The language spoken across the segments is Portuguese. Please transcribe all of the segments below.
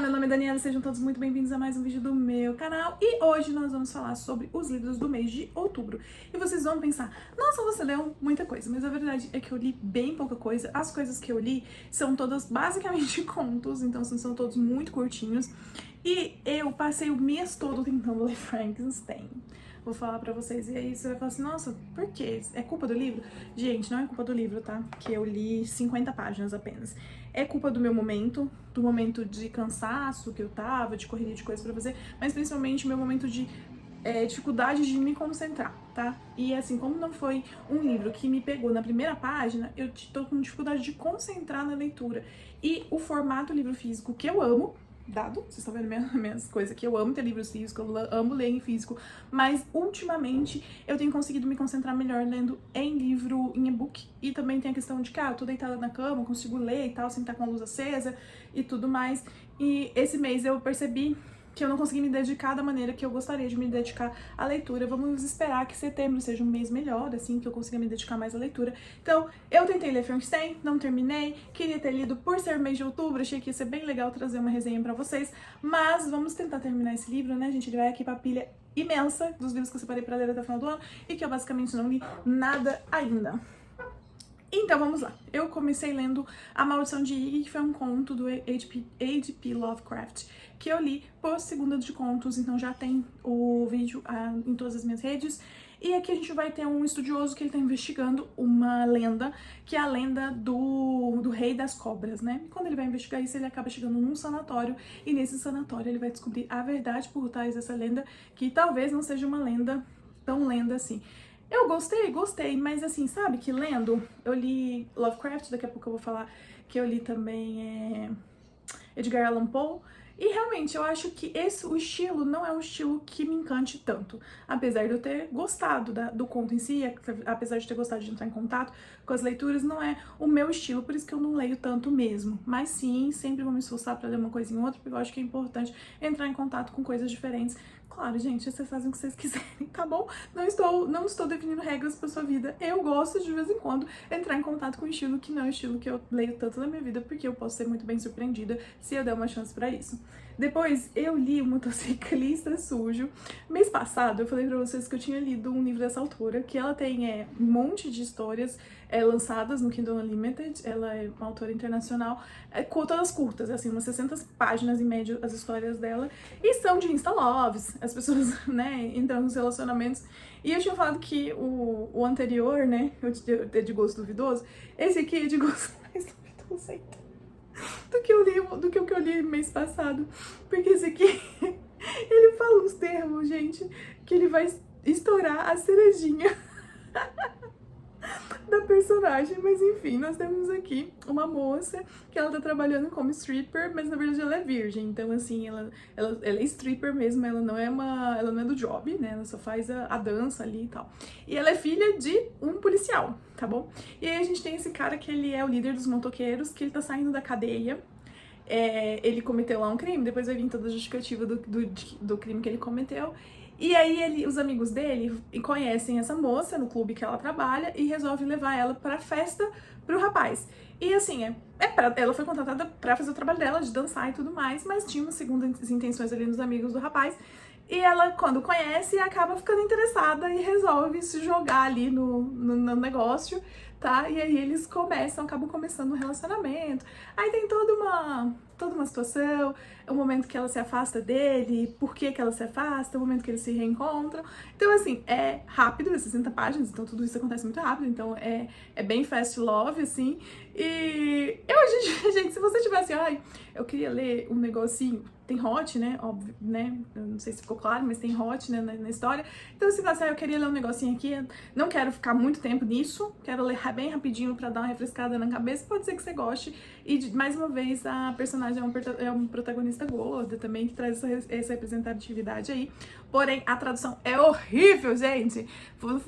meu nome é Daniela, sejam todos muito bem-vindos a mais um vídeo do meu canal. E hoje nós vamos falar sobre os livros do mês de outubro. E vocês vão pensar, nossa, você leu muita coisa, mas a verdade é que eu li bem pouca coisa. As coisas que eu li são todas basicamente contos, então são todos muito curtinhos. E eu passei o mês todo tentando ler Frankenstein. Vou falar pra vocês, e aí você vai falar assim, nossa, por quê? É culpa do livro? Gente, não é culpa do livro, tá? Que eu li 50 páginas apenas. É culpa do meu momento, do momento de cansaço que eu tava, de correria de coisas pra fazer, mas principalmente meu momento de dificuldade de me concentrar, tá? E assim, como não foi um livro que me pegou na primeira página, eu tô com dificuldade de concentrar na leitura. E o formato livro físico que eu amo, dado, vocês estão vendo minhas coisas aqui, eu amo ter livros físicos, eu amo ler em físico, mas ultimamente eu tenho conseguido me concentrar melhor lendo em livro, em e-book, e também tem a questão de que, eu tô deitada na cama, consigo ler e tal, sem estar com a luz acesa e tudo mais, e esse mês eu percebi que eu não consegui me dedicar da maneira que eu gostaria de me dedicar à leitura. Vamos esperar que setembro seja um mês melhor, assim, que eu consiga me dedicar mais à leitura. Então, eu tentei ler Frankenstein, não terminei, queria ter lido por ser mês de outubro, achei que ia ser bem legal trazer uma resenha pra vocês, mas vamos tentar terminar esse livro, né, gente? Ele vai aqui pra pilha imensa dos livros que eu separei pra ler até o final do ano e que eu basicamente não li nada ainda. Então vamos lá, eu comecei lendo A Maldição de Iggy, que foi um conto do H.P. Lovecraft, que eu li por Segunda de Contos, então já tem o vídeo em todas as minhas redes. E aqui a gente vai ter um estudioso que ele tá investigando uma lenda, que é a lenda do Rei das Cobras, né? E quando ele vai investigar isso, ele acaba chegando num sanatório, e nesse sanatório ele vai descobrir a verdade por trás dessa lenda, que talvez não seja uma lenda tão lenda assim. Eu gostei, mas assim, sabe que lendo, eu li Lovecraft, daqui a pouco eu vou falar que eu li também Edgar Allan Poe, e realmente eu acho que o estilo não é um estilo que me encante tanto, apesar de eu ter gostado do conto em si, apesar de ter gostado de entrar em contato com as leituras, não é o meu estilo, por isso que eu não leio tanto mesmo, mas sim, sempre vou me esforçar pra ler uma coisa em outra, porque eu acho que é importante entrar em contato com coisas diferentes. Claro, gente, vocês fazem o que vocês quiserem, tá bom? Não estou definindo regras pra sua vida. Eu gosto de vez em quando entrar em contato com um estilo que não é o estilo que eu leio tanto na minha vida, porque eu posso ser muito bem surpreendida se eu der uma chance pra isso. Depois, eu li O Motociclista Sujo. Mês passado, eu falei pra vocês que eu tinha lido um livro dessa autora, que ela tem um monte de histórias lançadas no Kindle Unlimited. Ela é uma autora internacional, todas curtas, assim, umas 60 páginas em média as histórias dela, e são de Insta-Loves, as pessoas, né, entram nos relacionamentos. E eu tinha falado que o anterior, né, é de gosto duvidoso, esse aqui é de gosto mais duvidoso ainda do que o que eu li mês passado, porque esse aqui, ele fala uns termos, gente, que ele vai estourar a cerejinha da personagem, mas enfim, nós temos aqui uma moça que ela tá trabalhando como stripper, mas na verdade ela é virgem, então assim, ela é stripper mesmo, ela não é do job, né, ela só faz a dança ali e tal. E ela é filha de um policial, tá bom? E aí a gente tem esse cara que ele é o líder dos motoqueiros, que ele tá saindo da cadeia. Ele cometeu lá um crime, depois vai vir toda a justificativa do crime que ele cometeu. E aí os amigos dele conhecem essa moça no clube que ela trabalha e resolvem levar ela pra festa pro rapaz. E assim, ela foi contratada pra fazer o trabalho dela, de dançar e tudo mais, mas tinha umas segundas intenções ali nos amigos do rapaz. E ela, quando conhece, acaba ficando interessada e resolve se jogar ali no negócio, tá? E aí eles acabam começando um relacionamento. Aí tem toda uma situação, o momento que ela se afasta dele, por que ela se afasta, o momento que eles se reencontram. Então, assim, é rápido, é 60 páginas, então tudo isso acontece muito rápido, então é bem fast love, assim. E gente, se você tivesse, eu queria ler um negocinho, tem hot, né, óbvio, né, eu não sei se ficou claro, mas tem hot, né, na história. Então, se você, eu queria ler um negocinho aqui, não quero ficar muito tempo nisso, quero ler bem rapidinho pra dar uma refrescada na cabeça, pode ser que você goste. E, mais uma vez, a personagem é uma protagonista gorda também, que traz essa representatividade aí. Porém, a tradução é horrível, gente. Não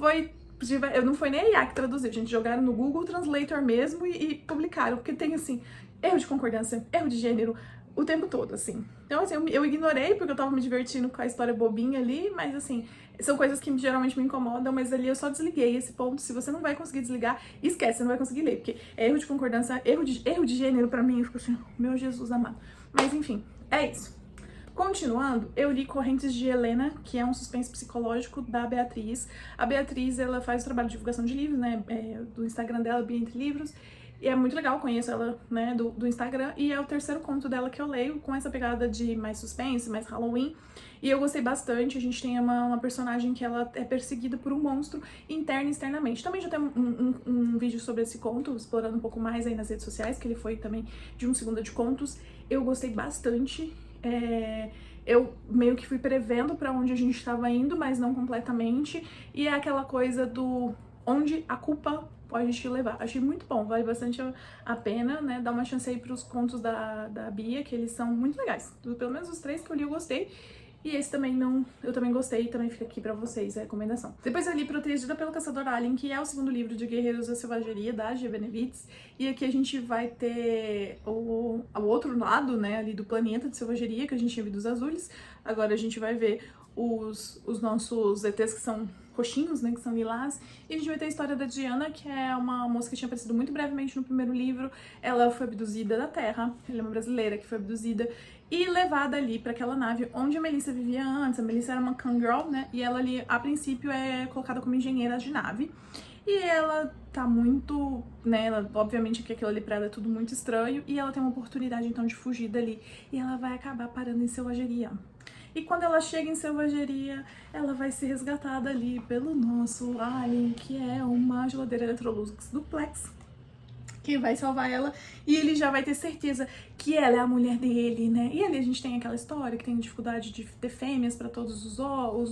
foi nem a IA que traduziu, gente. Jogaram no Google Translator mesmo e publicaram, porque tem, assim, erro de concordância, erro de gênero, o tempo todo, assim. Então, assim, eu ignorei porque eu tava me divertindo com a história bobinha ali, mas, assim, são coisas que geralmente me incomodam, mas ali eu só desliguei esse ponto. Se você não vai conseguir desligar, esquece, você não vai conseguir ler, porque é erro de concordância, erro de gênero pra mim, eu fico assim, meu Jesus amado. Mas, enfim, é isso. Continuando, eu li Correntes de Helena, que é um suspense psicológico da Beatriz. A Beatriz, ela faz o trabalho de divulgação de livros, né, do Instagram dela, Bia Entre Livros, e é muito legal, conheço ela, né, do Instagram, e é o terceiro conto dela que eu leio, com essa pegada de mais suspense, mais Halloween, e eu gostei bastante. A gente tem uma personagem que ela é perseguida por um monstro interno e externamente. Também já tem um vídeo sobre esse conto, explorando um pouco mais aí nas redes sociais, que ele foi também de um segunda de contos. Eu gostei bastante. Eu meio que fui prevendo pra onde a gente estava indo, mas não completamente. E é aquela coisa do onde a culpa pode te levar. Achei muito bom, vale bastante a pena, né? Dar uma chance aí pros contos da Bia, que eles são muito legais. Pelo menos os 3 que eu li eu gostei. E esse também eu também gostei, e também fica aqui pra vocês a recomendação. Depois eu li Protegida pelo Caçador Alien, que é o segundo livro de Guerreiros da Selvageria, da G. Benevides. E aqui a gente vai ter o outro lado, né, ali do planeta de selvageria, que a gente tinha visto os azuis. Agora a gente vai ver os nossos ETs que são roxinhos, né, que são lilás. E a gente vai ter a história da Diana, que é uma moça que tinha aparecido muito brevemente no primeiro livro. Ela foi abduzida da Terra, ela é uma brasileira que foi abduzida e levada ali para aquela nave onde a Melissa vivia antes. A Melissa era uma Kangirl, né, e ela ali, a princípio, é colocada como engenheira de nave. E ela tá muito, né, ela, obviamente que aquilo ali pra ela é tudo muito estranho, e ela tem uma oportunidade então de fugir dali, e ela vai acabar parando em selvageria. E quando ela chega em selvageria, ela vai ser resgatada ali pelo nosso alien, que é uma geladeira Electrolux duplex, que vai salvar ela, e ele já vai ter certeza que ela é a mulher dele, né? E ali a gente tem aquela história que tem dificuldade de ter fêmeas pra todos os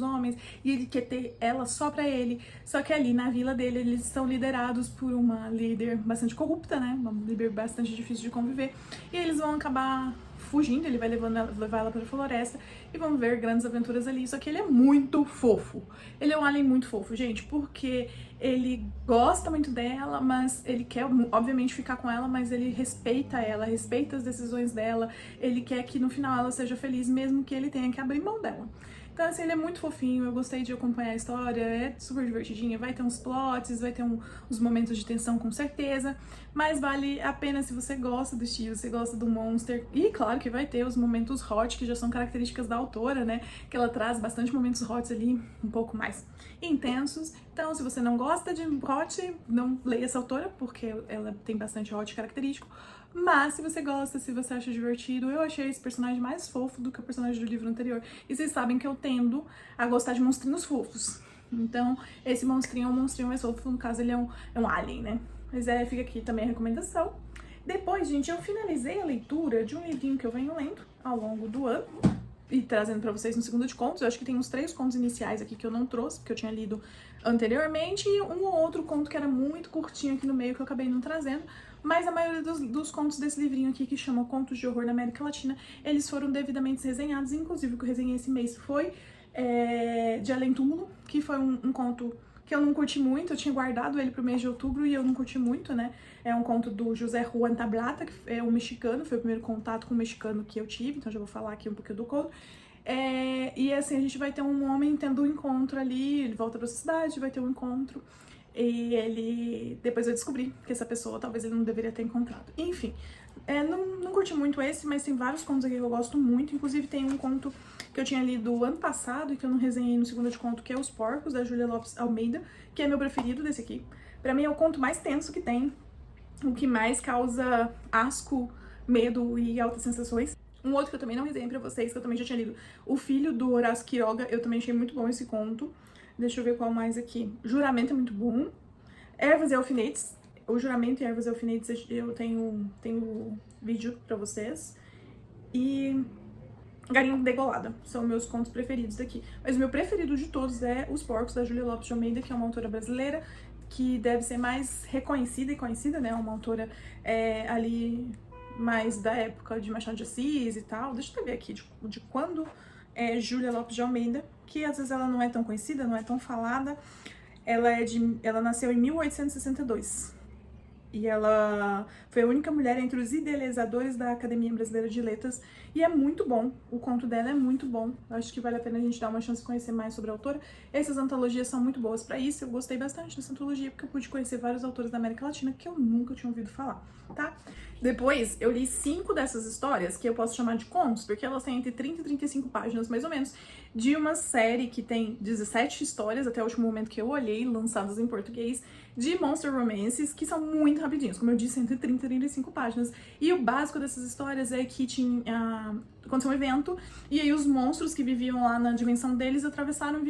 homens, e ele quer ter ela só pra ele. Só que ali na vila dele, eles são liderados por uma líder bastante corrupta, né? Uma líder bastante difícil de conviver, e eles vão acabar fugindo. Ele vai levar ela pra floresta e vão ver grandes aventuras ali. Só que ele é muito fofo. Ele é um alien muito fofo, gente, porque ele gosta muito dela, mas ele quer, obviamente, ficar com ela, mas ele respeita ela, respeita as decisões dela. Ele quer que no final ela seja feliz, mesmo que ele tenha que abrir mão dela. Então, assim, ele é muito fofinho, eu gostei de acompanhar a história, é super divertidinha, vai ter uns plots, vai ter uns momentos de tensão com certeza, mas vale a pena se você gosta do estilo, se gosta do Monster. E claro que vai ter os momentos hot, que já são características da autora, né, que ela traz bastante momentos hot ali, um pouco mais intensos. Então, se você não gosta de hot, não leia essa autora, porque ela tem bastante hot característico. Mas se você gosta, se você acha divertido, eu achei esse personagem mais fofo do que o personagem do livro anterior. E vocês sabem que eu tendo a gostar de monstrinhos fofos. Então, esse monstrinho é um monstrinho mais fofo, no caso ele é um alien, né? Mas fica aqui também a recomendação. Depois, gente, eu finalizei a leitura de um livrinho que eu venho lendo ao longo do ano e trazendo pra vocês no segundo de contos. Eu acho que tem uns 3 contos iniciais aqui que eu não trouxe, porque eu tinha lido anteriormente, e um ou outro conto que era muito curtinho aqui no meio que eu acabei não trazendo. Mas a maioria dos contos desse livrinho aqui, que chama Contos de Horror na América Latina, eles foram devidamente resenhados. Inclusive, o que eu resenhei esse mês foi de Além Túmulo, que foi um conto que eu não curti muito. Eu tinha guardado ele pro mês de outubro e eu não curti muito, né? É um conto do José Juan Tablata, que é um mexicano, foi o primeiro contato com um mexicano que eu tive, então já vou falar aqui um pouquinho do conto. E assim, a gente vai ter um homem tendo um encontro ali, ele volta pra sua cidade, vai ter um encontro, e ele... Depois eu descobri que essa pessoa talvez ele não deveria ter encontrado. Enfim, não curti muito esse, mas tem vários contos aqui que eu gosto muito. Inclusive tem um conto que eu tinha lido ano passado e que eu não resenhei no segundo de conto, que é Os Porcos, da Júlia Lopes Almeida, que é meu preferido desse aqui. Pra mim é o conto mais tenso que tem, o que mais causa asco, medo e altas sensações. Um outro que eu também não resenhei pra vocês, que eu também já tinha lido, O Filho, do Horácio Quiroga. Eu também achei muito bom esse conto. Deixa eu ver qual mais aqui. Juramento é muito bom. Ervas e Alfinetes. O Juramento e Ervas e Alfinetes eu tenho vídeo pra vocês. E Garimpo Degolada são meus contos preferidos daqui. Mas o meu preferido de todos é Os Porcos, da Júlia Lopes de Almeida, que é uma autora brasileira, que deve ser mais reconhecida e conhecida, né? Uma autora ali mais da época de Machado de Assis e tal. Deixa eu ver aqui de quando é Júlia Lopes de Almeida, que às vezes ela não é tão conhecida, não é tão falada. Ela nasceu em 1862. E ela foi a única mulher entre os idealizadores da Academia Brasileira de Letras. E é muito bom, o conto dela é muito bom. Eu acho que vale a pena a gente dar uma chance de conhecer mais sobre a autora. Essas antologias são muito boas pra isso, eu gostei bastante dessa antologia, porque eu pude conhecer vários autores da América Latina que eu nunca tinha ouvido falar, tá? Depois, eu li 5 dessas histórias, que eu posso chamar de contos, porque elas têm entre 30 e 35 páginas, mais ou menos, de uma série que tem 17 histórias, até o último momento que eu olhei, lançadas em português, de Monster Romances, que são muito rapidinhos, como eu disse, entre 30 e 35 páginas. E o básico dessas histórias é que aconteceu um evento, e aí os monstros que viviam lá na dimensão deles atravessaram e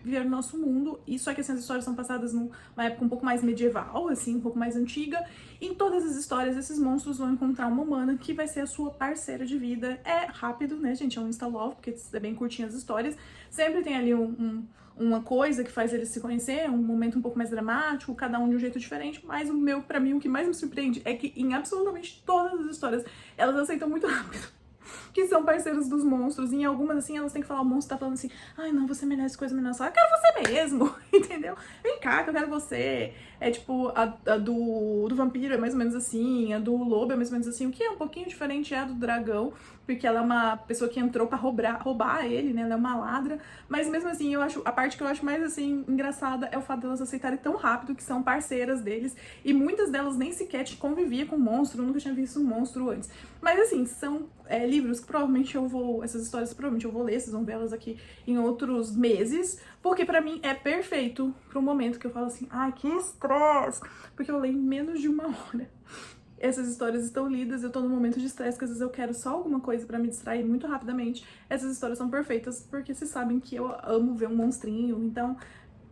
vieram no nosso mundo, e só que essas histórias são passadas numa época um pouco mais medieval, assim, um pouco mais antiga. Em todas as histórias, esses monstros vão encontrar uma humana que vai ser a sua parceira de vida. É rápido, né, gente? É um insta-love, porque é bem curtinho as histórias. Sempre tem ali uma coisa que faz eles se conhecer, um momento um pouco mais dramático, cada um de um jeito diferente, mas pra mim, o que mais me surpreende é que em absolutamente todas as histórias, elas aceitam muito rápido que são parceiros dos monstros. E em algumas, assim, elas têm que falar, o monstro tá falando assim, ai, não, você merece coisa melhor. Eu quero você mesmo, entendeu? Vem cá, que eu quero você. É tipo, a do vampiro é mais ou menos assim, a do lobo é mais ou menos assim. O que é um pouquinho diferente é a do dragão, porque ela é uma pessoa que entrou pra roubar ele, né? Ela é uma ladra. Mas mesmo assim, eu acho, a parte que eu acho mais, assim, engraçada é o fato delas aceitarem tão rápido que são parceiras deles. E muitas delas nem sequer convivia com monstro, nunca tinha visto um monstro antes. Mas assim, são livros que provavelmente essas histórias provavelmente eu vou ler, vocês vão ver elas aqui em outros meses, porque pra mim é perfeito pro momento que eu falo assim, ai, que estresse, porque eu leio em menos de 1 hora. Essas histórias estão lidas, eu tô num momento de estresse, que às vezes eu quero só alguma coisa pra me distrair muito rapidamente. Essas histórias são perfeitas, porque vocês sabem que eu amo ver um monstrinho, então,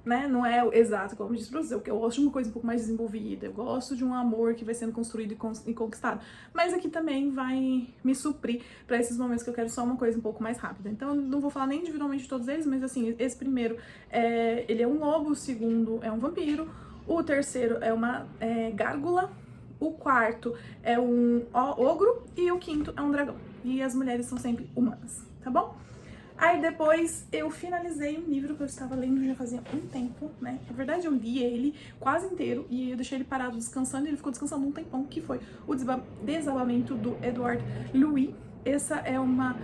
né, não é exato, como eu disse pra você, eu gosto de uma coisa um pouco mais desenvolvida, eu gosto de um amor que vai sendo construído e conquistado, mas aqui também vai me suprir pra esses momentos que eu quero só uma coisa um pouco mais rápida. Então eu não vou falar nem individualmente de todos eles, mas assim, esse primeiro, ele é um lobo, o segundo é um vampiro, o terceiro é uma gárgula, o quarto é um ogro e o quinto é um dragão. E as mulheres são sempre humanas, tá bom? Aí depois eu finalizei um livro que eu estava lendo já fazia um tempo, né? Na verdade eu li ele quase inteiro e eu deixei ele parado descansando e ele ficou descansando um tempão, que foi o Desabamento do Edward Louis. Essa é uma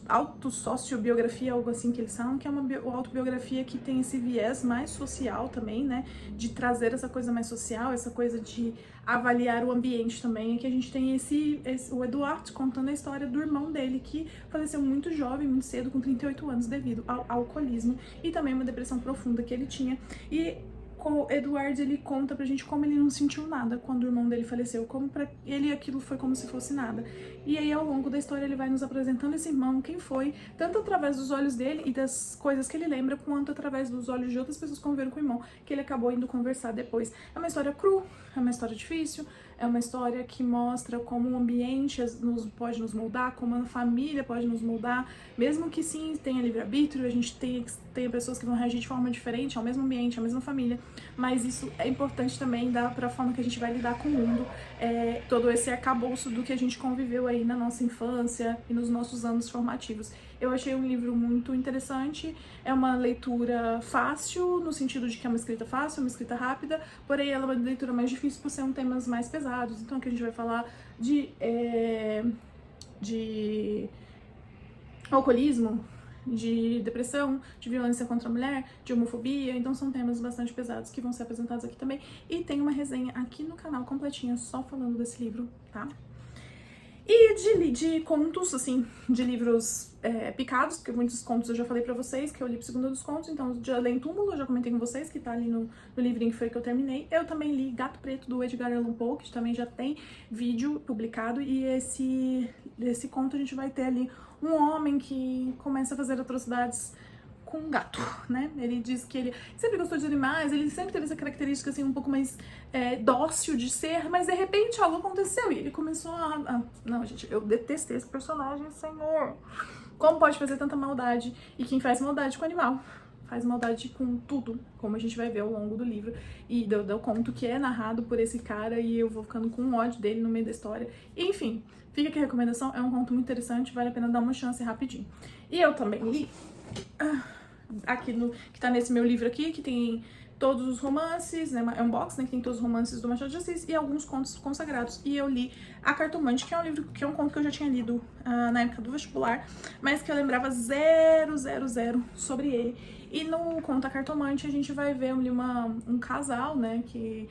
autossociobiografia, algo assim que eles falam, que é uma autobiografia que tem esse viés mais social também, né? De trazer essa coisa mais social, essa coisa de avaliar o ambiente também. Aqui a gente tem o Eduardo contando a história do irmão dele, que faleceu muito jovem, muito cedo, com 38 anos, devido ao alcoolismo e também uma depressão profunda que ele tinha. E o Edward, ele conta pra gente como ele não sentiu nada quando o irmão dele faleceu, como pra ele aquilo foi como se fosse nada. E aí ao longo da história ele vai nos apresentando esse irmão, quem foi, tanto através dos olhos dele e das coisas que ele lembra, quanto através dos olhos de outras pessoas que conviveram com o irmão, que ele acabou indo conversar depois. É uma história crua, é uma história difícil, é uma história que mostra como o ambiente pode nos moldar, como a família pode nos moldar, mesmo que sim tenha livre-arbítrio, a gente tenha pessoas que vão reagir de forma diferente ao mesmo ambiente, à mesma família, mas isso é importante também para a forma que a gente vai lidar com o mundo, todo esse arcabouço do que a gente conviveu aí na nossa infância e nos nossos anos formativos. Eu achei um livro muito interessante, é uma leitura fácil, no sentido de que é uma escrita fácil, uma escrita rápida, porém ela é uma leitura mais difícil por ser um temas mais pesados. Então aqui a gente vai falar de alcoolismo, de depressão, de violência contra a mulher, de homofobia, então são temas bastante pesados que vão ser apresentados aqui também. E tem uma resenha aqui no canal completinha só falando desse livro, tá? E de contos, assim, de livros picados, porque muitos contos eu já falei pra vocês, que eu li pro segundo dos contos, então já li em Túmulo, eu já comentei com vocês, que tá ali no livrinho que foi que eu terminei. Eu também li Gato Preto, do Edgar Allan Poe, que também já tem vídeo publicado, e esse conto a gente vai ter ali um homem que começa a fazer atrocidades com um gato, né? Ele diz que ele sempre gostou de animais, ele sempre teve essa característica assim um pouco mais dócil de ser, mas de repente algo aconteceu e ele começou Não, gente, eu detestei esse personagem, senhor. Como pode fazer tanta maldade? E quem faz maldade com o animal faz maldade com tudo, como a gente vai ver ao longo do livro e do conto que é narrado por esse cara, e eu vou ficando com ódio dele no meio da história. Enfim, fica aqui a recomendação, é um conto muito interessante, vale a pena dar uma chance rapidinho. E eu também li aqui que tá nesse meu livro aqui, que tem todos os romances, né? É um box, né? Que tem todos os romances do Machado de Assis e alguns contos consagrados. E eu li A Cartomante, que é um livro, que é um conto que eu já tinha lido na época do vestibular, mas que eu lembrava 000 sobre ele. E no conto A Cartomante a gente vai ver ali um casal, né? Que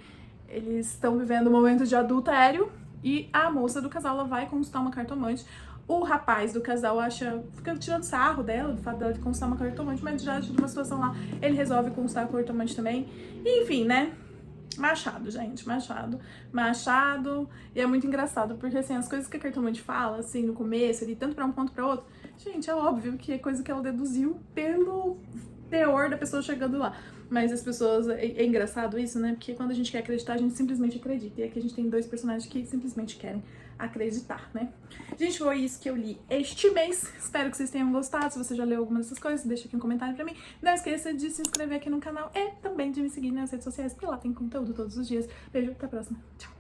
eles estão vivendo um momento de adultério e a moça do casal ela vai consultar uma cartomante. O rapaz do casal fica tirando sarro dela, do fato dela de consultar uma cartomante, mas já de uma situação lá, ele resolve consultar a cartomante também. E, enfim, né? Machado, gente, Machado. E é muito engraçado, porque, assim, as coisas que a cartomante fala, assim, no começo, ali, tanto pra um quanto pra outro, gente, é óbvio que é coisa que ela deduziu pelo teor da pessoa chegando lá. Mas as pessoas, é engraçado isso, né? Porque quando a gente quer acreditar, a gente simplesmente acredita. E aqui a gente tem dois personagens que simplesmente querem acreditar, né? Gente, foi isso que eu li este mês. Espero que vocês tenham gostado. Se você já leu alguma dessas coisas, deixa aqui um comentário pra mim. Não esqueça de se inscrever aqui no canal e também de me seguir nas redes sociais, porque lá tem conteúdo todos os dias. Beijo, até a próxima. Tchau!